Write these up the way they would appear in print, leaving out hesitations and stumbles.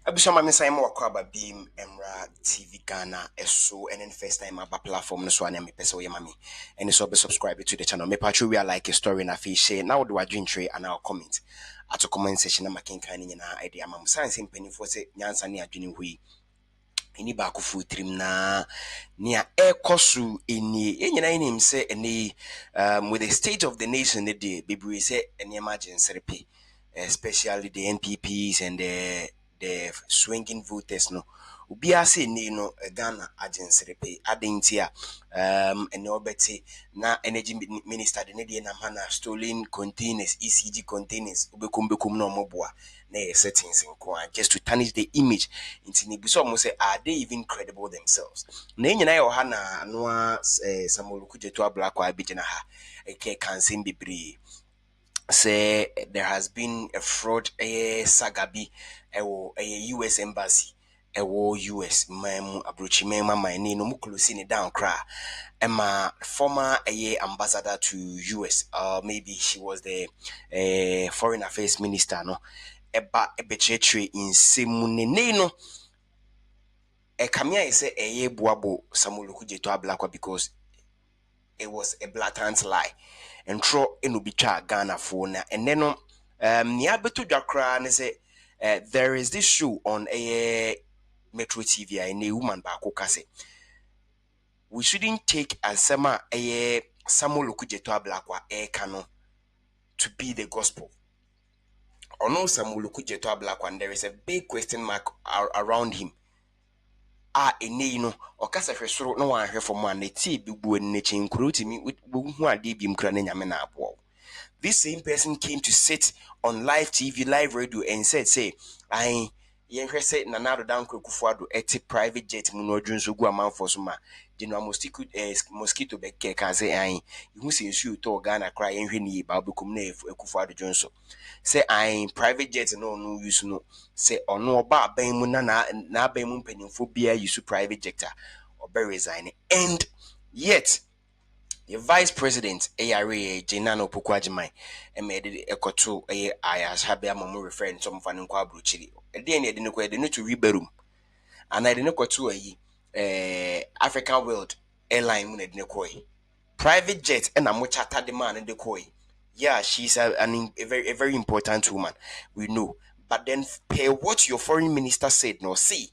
Abishama Misa Amoakoh aba beam Emra Tvghana eso and then first time aba platform no so me pese we mami and so be subscribe to the channel. Me patch we like a story na fi share now do adwin tray and our comment. Ato comment section na makenkan ni na idea mam science mpanifo se nyansa ne adwene hui. Eni ba ko fu trim na nia ekosu eni enyina enim se eni with the state of the nation the bebre se eni emergency repe especially the NPPs and the swinging voters no ubia se ni no Ghana agency repe adentia ene obeti na energy minister de ne de na mana stolen containers ECG containers ubekum no moboa na settings in just to tarnish the image into ni biso mo say are they even credible themselves na nyina yo ha na no Samuel Okudzeto ablakwa abigina ha eke kansen bebre say there has been a fraud saga bi a US embassy US mem abrochi mem my ni no mu close ni down cra Emma former ambassador to US maybe she was the foreign affairs minister no eba ebechetre in semunene no kamia is say buabo Samuel Okudzeto ablakwa because it was a blatant lie and tro enubitwa Ghana for na and then nia beto dwakra ne say there is this show on a Metro TV and a woman ba kase we shouldn't take asema Samuel Okudzeto ablakwa kano to be the gospel or no Samuel Okudzeto ablakwa and there is a big question mark around him ene no okasa hwesoro no wan hwe fom an eti bibu ne chinkuru timi hu ade bi mkra na nyame na abo. This same person came to sit on live TV, live radio, and said, say, I yenhwe say nanado down kufuado eti private jet mu no dwun so gu amam for so ma de no mosquito be ke ka say I hu se nsu to Ghana cry yenhwe ni ba bekum na kufuado dwun so say I private jet no use no say ono oba aban mu na aban mu mpanimfo bia use private jet or be resign and yet the vice president ARA Jenano Pukwajimai made a koto I as happy among referring some fan in Kwabruchili. Then they didn't to reberum. And I didn't go to African World Airline mun edinekoi. Private jet and I'm much at the man in the koi. Yeah, she's a very important woman. We know. But then pay what your foreign minister said, no see.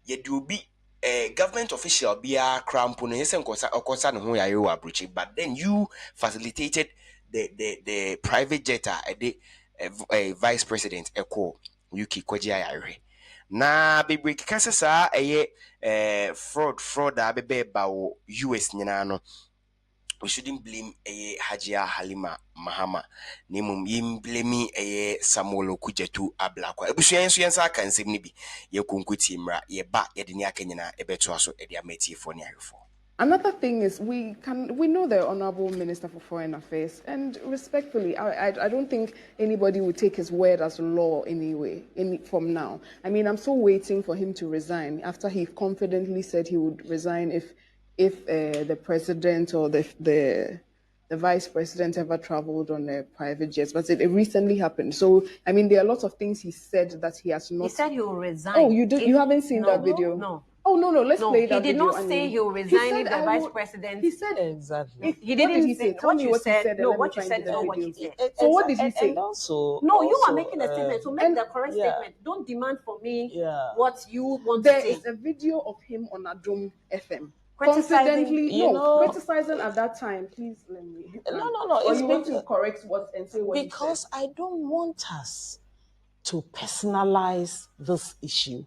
You do be a government official be a crampo but then you facilitated the private jet a vice president Ekua UK kwaji ayare na bebre kasa sa fraud abebe ba US nyina no we shouldn't blame Hajia Halima Mahama. Nimum yim blame Samuel Okudzeto ablakwa. Ebusuan so yensa kan sem ni bi. Ye konkuti mra ye ba ye de ni akanyina ebeto aso e de ameti for ni ahefo. Another thing is we know the Honorable Minister for Foreign Affairs, and respectfully, I don't think anybody would take his word as law anyway from now. I mean, I'm still waiting for him to resign after he confidently said he would resign if the president or the vice president ever traveled on a private jet, but it recently happened. So, I mean, there are lots of things he said that he has not. He said he will resign. Oh, you haven't seen that video? No. Oh, no, let's play that video. He did not say he will resign if the vice president. He said exactly. He didn't say. Tell me what he said. No, what you said is not what he said. So what did he say? And also, you are making a statement. So make the correct statement. Don't demand for me what you want to say. There is a video of him on Adom FM. Confidently, criticizing at that time. Please let me. No. Or you want to correct what and say what because I don't want us to personalize this issue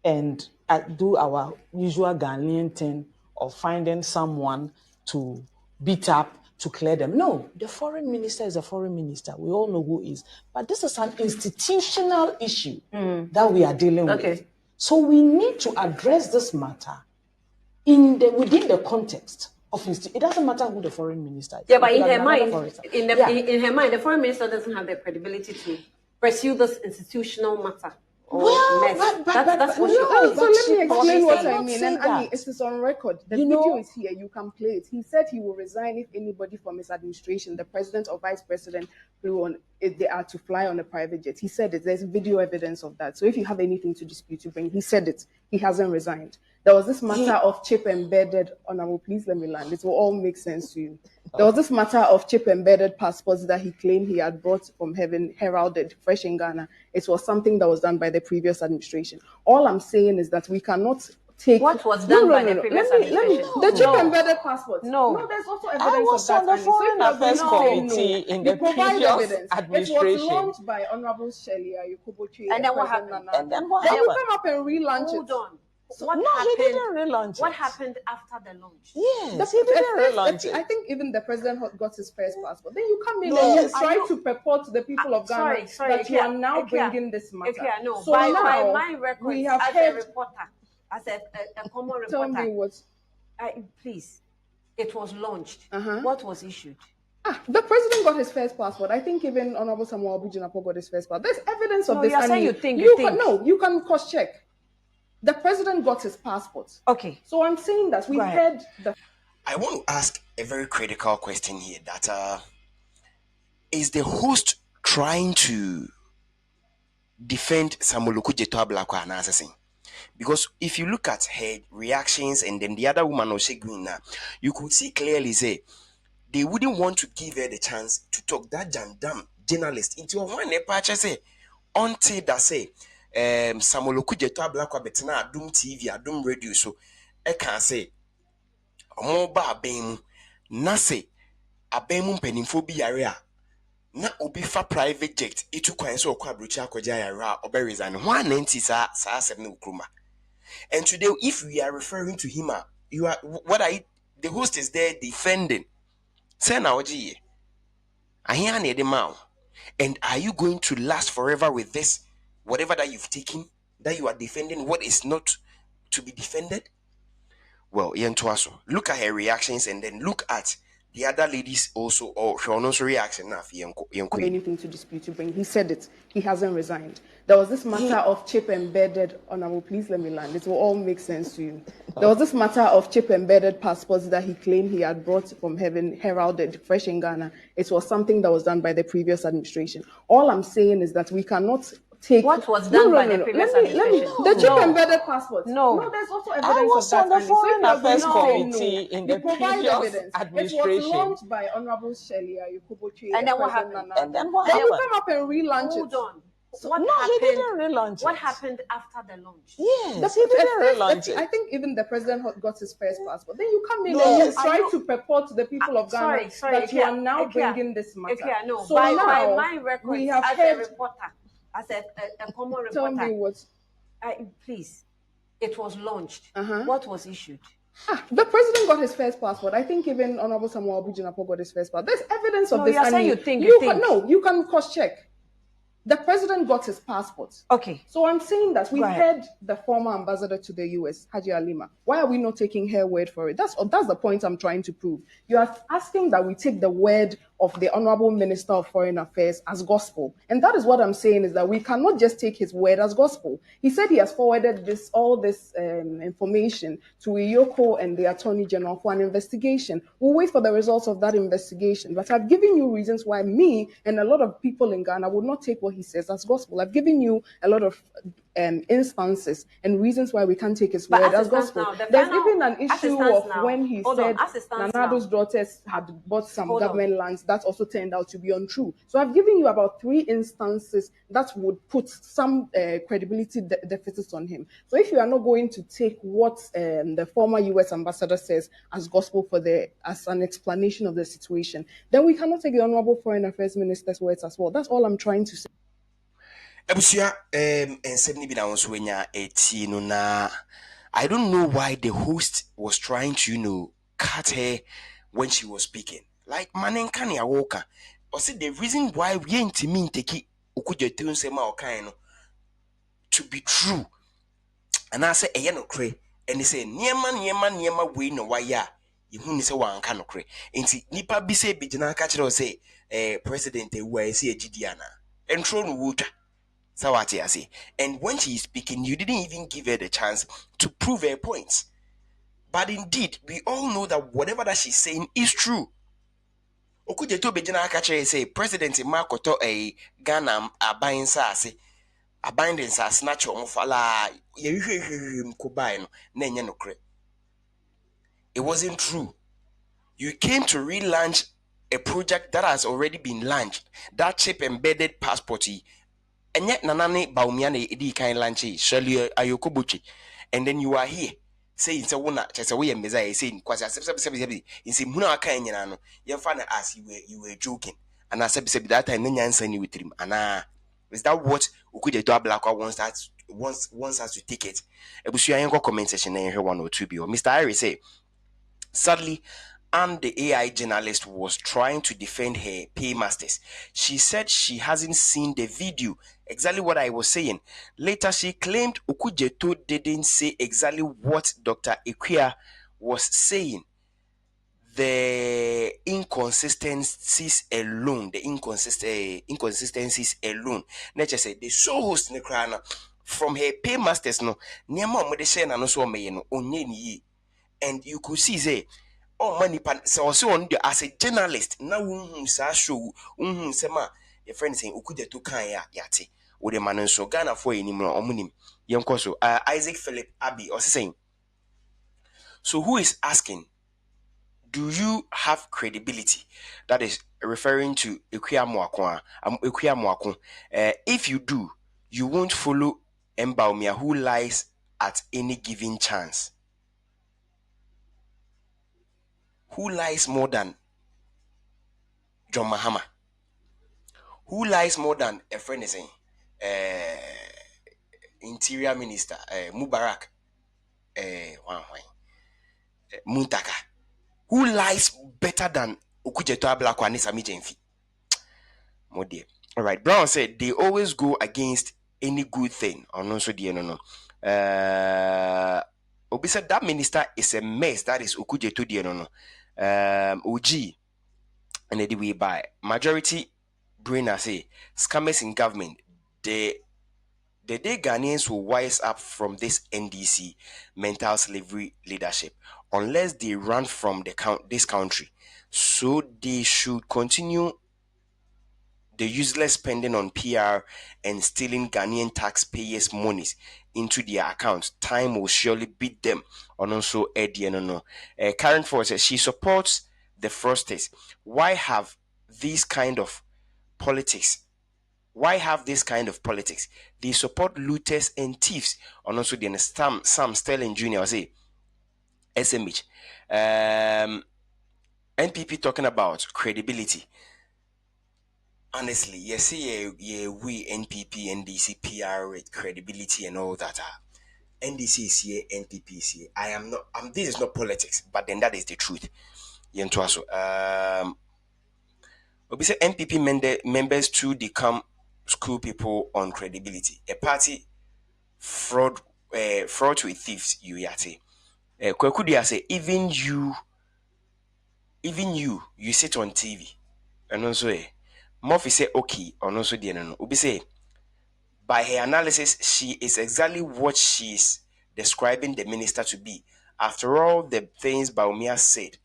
and do our usual Ghanaian thing of finding someone to beat up to clear them. No, the foreign minister is a foreign minister. We all know who is. But this is an institutional issue that we are dealing with. So we need to address this matter within the context of it doesn't matter who the foreign minister is. Yeah, but in her mind, the foreign minister doesn't have the credibility to pursue this institutional matter. That's what so let me explain what I mean. And Annie, it is on record. The video is here. You can play it. He said he will resign if anybody from his administration, the president or vice president, flew on if they are to fly on a private jet. He said it. There's video evidence of that. So if you have anything to dispute, you bring. He said it. He hasn't resigned. There was this matter of chip embedded. Honorable, please let me land. It will all make sense to you. There was this matter of chip embedded passports that he claimed he had brought from heaven, heralded, fresh in Ghana. It was something that was done by the previous administration. All I'm saying is that we cannot take what was done by the previous administration. The chip embedded passports. No, there's also evidence was of that. on the Foreign Affairs Committee in the previous administration. It was launched by Honorable Shelley Ayukobochi. And then what happened? And then what Then happened? you come up and relaunch Hold it. on. So, what no, happened, he didn't relaunch What it. happened after the launch? Yes, he didn't relaunch it. I think even the president got his first passport. Then you come in and you try to purport to the people of Ghana that you are now bringing this matter. No. So by now, my records, we have as heard, a reporter, as a common reporter, tell me what. Please, it was launched. What was issued? The president got his first passport. I think even Honorable Samuel Abujinapo got his first passport. There's evidence of this. You're saying you think. No, you can cross check. The president got his passport. Okay. So I'm saying that we heard the. I want to ask a very critical question here. That is the host trying to defend Samuel Okudzeto Ablakwa and assassin? Because if you look at her reactions and then the other woman, Oshegwina, you could see clearly say they wouldn't want to give her the chance to talk. That jandam journalist into one departure say until that say Samuel Okudzeto Ablakwa betena adum TV adum radio so I can say omoba abemu na say abemu mpanimfo bi yare a na obi fa private jet itu kwan so okwa abrochi akoja yare a obe resign 190 sa 7 ukruma. And today if we are referring to him, you are what are you, the host is there defending. Say na oji ahia na de ma. And are you going to last forever with this? Whatever that you've taken, that you are defending, what is not to be defended? Well, look at her reactions and then look at the other ladies also, or Shauno's reaction. Anything to dispute, you bring. He said it. He hasn't resigned. There was this matter of chip embedded. Honorable, please let me land. It will all make sense to you. There was this matter of chip embedded passports that he claimed he had brought from heaven, heralded, fresh in Ghana. It was something that was done by the previous administration. All I'm saying is that we cannot take. What was done by the previous administration? The chip embedded passports. No, there's also evidence I was of that. on the Foreign Affairs Committee in the previous administration. It was launched by Honorable Shelley Ayukobochi. And then what happened? And then what Then happened? you come up and relaunch Hold it. on. So, what no, happened? he didn't relaunch it. What happened after the launch? Yes, he didn't relaunch it. I think even the president got his first passport. Then you come in and you try to purport to the people of Ghana that you are now bringing this matter. No. So by now, my records, we have as heard, a reporter, as a common reporter, tell me what. Please, it was launched. What was issued? The president got his first passport. I think even Honorable Samuel Abujinapo got his first passport. There's evidence of this. You're saying you think. No, you can cross-check. The president got his passport. Okay. So I'm saying that we heard the former ambassador to the US, Haji Alima. Why are we not taking her word for it? That's the point I'm trying to prove. You are asking that we take the word of the Honorable Minister of Foreign Affairs as gospel. And that is what I'm saying, is that we cannot just take his word as gospel. He said he has forwarded all this information to Iyoko and the Attorney General for an investigation. We'll wait for the results of that investigation. But I've given you reasons why me and a lot of people in Ghana would not take what he says as gospel. I've given you a lot of instances and reasons why we can't take his word as gospel. There's even an issue of when he said Nanado's daughters had bought some government lands. That also turned out to be untrue. So I've given you about 3 instances that would put some credibility deficits on him. So if you are not going to take what the former US ambassador says as gospel as an explanation of the situation, then we cannot take the Honorable Foreign Affairs Minister's words as well. That's all I'm trying to say. Ebusia ensebni bi na won so nya eti no na I don't know why the host was trying to cut her when she was speaking. Like manen kan ya woka. Or say the reason why we intimi take Okudzeto nsema okan no to be true. And I say eye no kre and he say niema we no waya yehu ni say wanka no kre. Enti nipa bi say bi gina ka kire say president ewu say egidiana. Entro no wuta. Sawati. And when she is speaking, you didn't even give her the chance to prove her points. But indeed, we all know that whatever that she's saying is true. Okudzeto begyina aka kyerɛ say president Amoakoh a Ghana aban nsase aban de nsase na kyerɛ ɔmo fala yɛhwehwehwehwem kobae no na ɛnyɛ nokorɛ. It wasn't true. You came to relaunch a project that has already been launched. That chip embedded passport, and yet Nanane Baumiane Edi kind lanchi, Shirley Ayokobuchi, and then you are here saying so one just away and Messiah saying quasi in Simuna Kanyano, your father asked you were joking, and I said that time then answer you with him. And is that what Okudzeto Black wants us to take it? Ebusuayenko comment section and here 102 B or Mr. Iris say. Sadly, Anne, the AI journalist, was trying to defend her paymasters. She said she hasn't seen the video. Exactly what I was saying. Later, she claimed Okudzeto didn't say exactly what Dr. Ekua was saying. The inconsistencies alone, inconsistencies alone. Nature said the show host in the crown from her paymasters no. Niama mo de share na no so me no onye ni. And you could see say oh money pan so on the as a journalist now show sema your friend saying Okudzeto kan ya yate wo de man so Ghana for enim no omunim yenko so Isaac Philip Abi or saying so who is asking, do you have credibility? That is referring to Ekua Amoakoh. If you do, you won't follow Mbaumia who lies at any given chance. Who lies more than John Mahama? Who lies more than a friend is saying? Interior Minister Mubarak Muntaka. Who lies better than Okudzeto Ablakwa and Sami Jenfi? More dear. All right. Brown said they always go against any good thing. Or no, so dear, no. Obi said that minister is a mess. That is Okudzeto dear, no. OG. And the way by majority brainer say scammers in government. The day Ghanaians will wise up from this NDC mental slavery leadership, unless they run from this country. So they should continue the useless spending on PR and stealing Ghanaian taxpayers' monies into their accounts. Time will surely beat them. On also Eddie no. Karen Ford says she supports the fraudsters. Why have these kind of politics? Why have this kind of politics? They support looters and thieves. And also the Sam Sterling Jr. say SMH. NPP talking about credibility. Honestly, you see, we NPP, NDC, PR rate, credibility, and all that. NDC is here, NPP is here. I am not. This is not politics, but then that is the truth. We say NPP members too become school people on credibility. A party fraud with thieves. You yate. Kwekudia say even you sit on TV, and also Murphy say okay, or also the no. Obi say by her analysis, she is exactly what she is describing the minister to be. After all the things Baumia said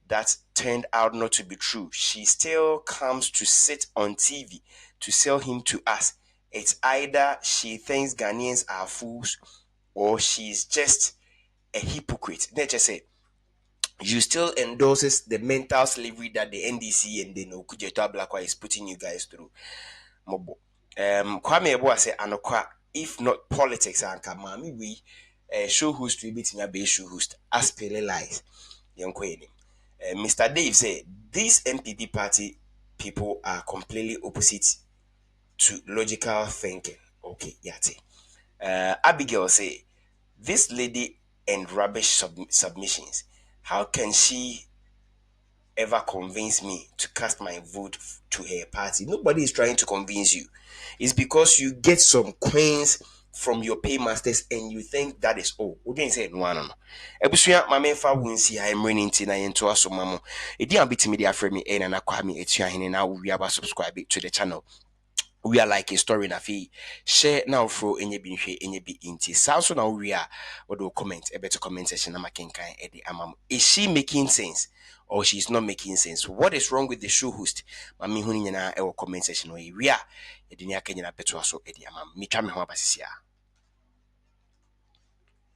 that turned out not to be true, she still comes to sit on TV to sell him to us. It's either she thinks Ghanaians are fools or she's just a hypocrite. Nature say you still endorses the mental slavery that the NDC and the Okudzeto Ablakwa is putting you guys through. Mobo. Kwame Eboa say anokwa if not politics and kamami we show host to bit in be show host as pele lies. Mr. Dave say these NPP party people are completely opposite to logical thinking. Okay, yati. Abigail say this lady and rubbish submissions. How can she ever convince me to cast my vote to her party? Nobody is trying to convince you. It's because you get some coins from your paymasters and you think that is all. We didn't say no. Ebusuya mama fa wunsi ha emre ni nti na yento aso mamo. Edi ambiti media frame me and na kwa me etua hene na we aba subscribe to the channel. we are like a story na fi share now fro enye bi nhwe enye bi inti sa so na we are what do comment a better comment section na makenkan e de amam. Is she making sense or she's not making sense? What is wrong with the show host? Mami hu nyina e comment section we are e de ni akanya beto so e de amam. Mi twa me ho abasisia.